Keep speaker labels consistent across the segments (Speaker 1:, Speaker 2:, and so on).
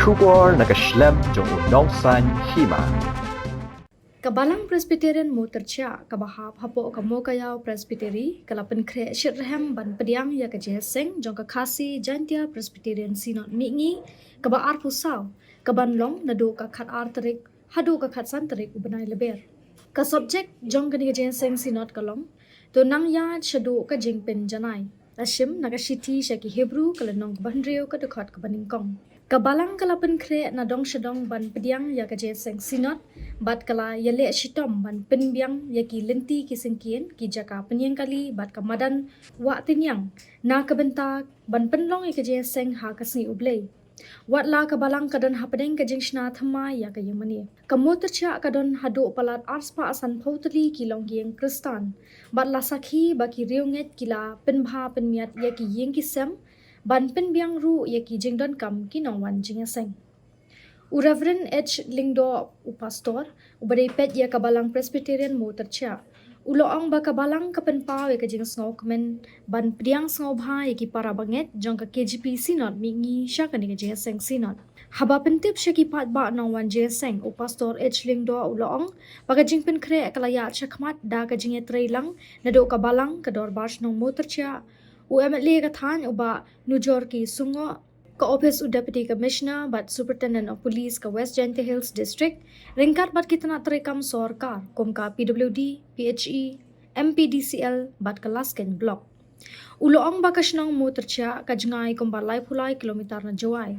Speaker 1: Shubor nakaslem jong unongsan hima.
Speaker 2: Kabalang Presbyterian mo tercia kabahap hapo kamo kayaw Presbytery kalapan kre shirhem ban pediang ya kajeseng jong kakasi jantia Presbyterian Synod mingi kabaar pusaw kabanlong nado kakat arterik hado kakat santerik ubanay leber. Ka subject jong kani kajeseng Synod kalong to nang ya shado ka jingpen janay. Asim nagashiti siya ki Hebrew kalanong kabandrio kadukot kabaningkong. Kabalang kalapan kre na dong syadong ban pediang ya kajeseng Synod bat kala yale shitom ban penbiang ya ki lenti ki sengkien ki jaka penyang kali bat kamadan wa tinyang na kabentak ban penlong ya kajeseng ha kasni ublay. Wat la kabalang kadon hapadeng kajing shna thama ya kayamani. Kamu tercia kadon hado palat arspa asan pautali kilong gieng kristan. Bat la sakhi baki riunget kila penbha penmiat ya ki yeng kisem ban penbiang ru ya ki jingdon kam kinong wan jingaseng. Reverend H. Lingdo upastor ubadai pet ya kabalang Presbyterian mo tercia. Uloang ba kabalang kapenpaw ya kajing sngaw kemen ban priang sngaw bha ya ki para banget jong ka KGP Synod mingi siya kani kajing seng Synod. Haba pentip siya ki pat ba nang wan jingaseng upastor H. Lingdo uloang bagajing pen kre kalaya chakmat da kajing etray lang na do kabalang kador bash nang mo tercia. UMLA kathan uba nujor ki sungo ka Office of Deputy Commissioner but Superintendent of Police ka West Jante Hills District ringkat bat kita na terekam sorkar kum ka PWD, PHE, MPDCL bat ka Lasken Block. Uloang bakas nang mo tercia ka jngay kum balay pulay kilometer na jaway.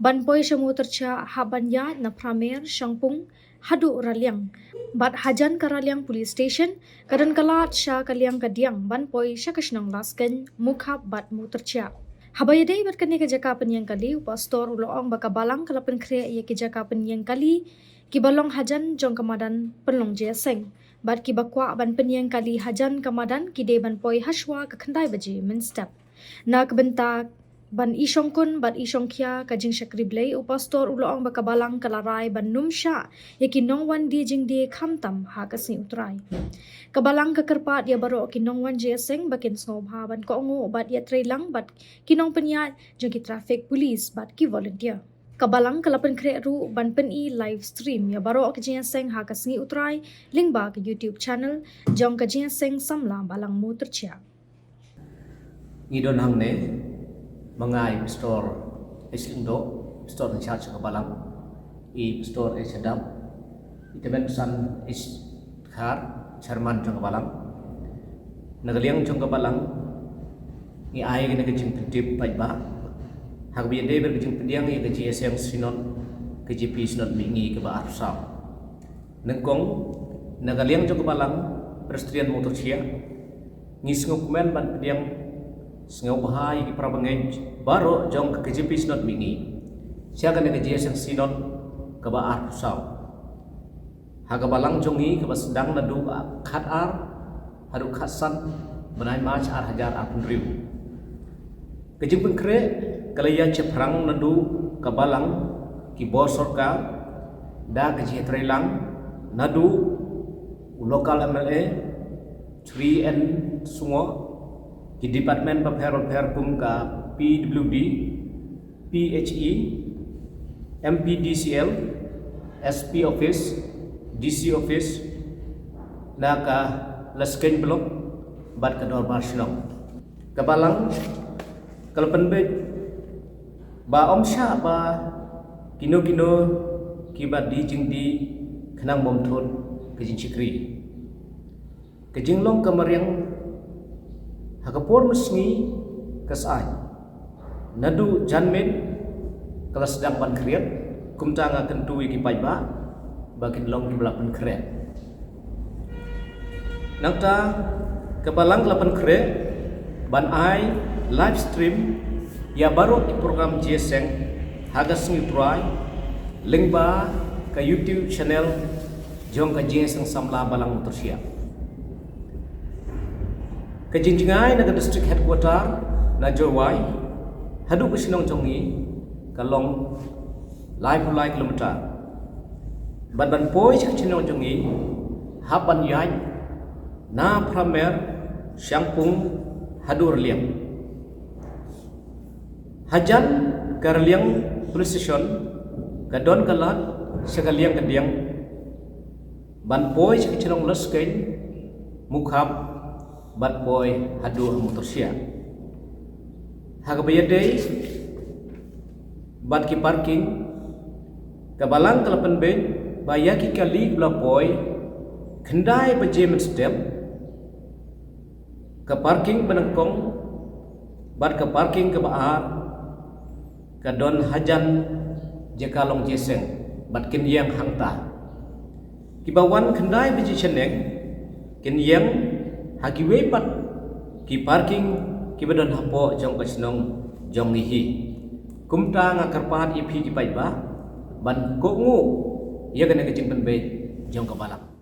Speaker 2: Banpoy siya mo tercia haban ya na pramer siyangpung hadu ralyang. Bat hajan ka ralyang police station kadan kalat siya kalyang kadyang banpoy siya kasinang Lasken mukhap bat mo tercia. Habayaday bat kani kajaka penyang kali pastor uloong baka balang kalapan kre ya kajaka penyang kali kibalong hajan jong kamadan penlong jeseng bat kibakwa ban penyang kali hajan kamadan kide ban poi haswa ka khandai baji min step na kebentak ban isong kun bat isong kya kajing syakriblay pastor uloong baka balang kalaray ban numsya ya kinong wan di jing di khamtam ha kasni utray. Kabalang kakerpat ya baro kinong wan jeseng bakin snobha ban koongo bat ya tray lang bat kinong penyat jong ki traffic police bat ki volunteer. Kabalang kalapan kre ru ban pen live stream ya baro ka jeseng ha kasni utray lingba ka YouTube channel jong ka jeseng samla balang mo tercia.
Speaker 3: Ngidon hang ne mangai store Islingdo store ng charge kabalang I store Sedap itemen san is khar Chairman jong kabalang nagaliang jong kabalang ni ay gina kajing pintip pajba hagbi ende ber kajing pindiang I KGSM Synod KGP Synod mingi keba arsaw nengkong nagaliang jong kabalang Presbyterian motor cia ngisngok men ban pindiang sengaw bahaya ki prabangai baro jong ke KGP Synod mingi siya kan KGSM Synod keba arsaw hagabalang jongi keba sedang nadu khat ar hadu khasan benai mach ar hajar apun riu kejing pengkre kalaya ceprang nadu kabalang ki bosorka da keji trelang nadu lokal MLA 3N sungo ki department paper kum ka PWD PHE MPDCL SP office DC office naka Lasken Block bat kador Barcelona kabalang kalapan bet ba omsya ba kino kibat di jing di kenang momthon kejing cikri kejing long kamariang hakapor mesngi kasai nadu janmen kala sedang ban kriat kumtanga kentui ki pajba bakin long di belapan keren nangta kebalang 8 keren ban ai live stream ya baru di program jeseng hagas ngitrai link ba ke YouTube channel jong ka jeseng samla balang motorsia ke jinjingai na district headquarter na Jowai hadu ke sinong jongi kalong live kilometer ban poi sinong jongi haban yai na pramer syangpung hadur liang hajan karliang police station kadon kalat sekaliang kediang ban poi sekecilong leskein mukhap bat poi hadu motorsia hagabayadei bat ki parking kabalang kalapan ben bayaki kali bla poi kendai bejemen step ke parking benengkong bat ke parking ke baar kadon hajan jekalong jeseng bat kin yang hangta kibawan kendai beji cheneng kin yang hagiwe pat ki parking ki badon hapo jong kasnong jong lihi kumta ngakarpat ipi ki paiba ban ko ngu ia kena kejing penbe jong kabalak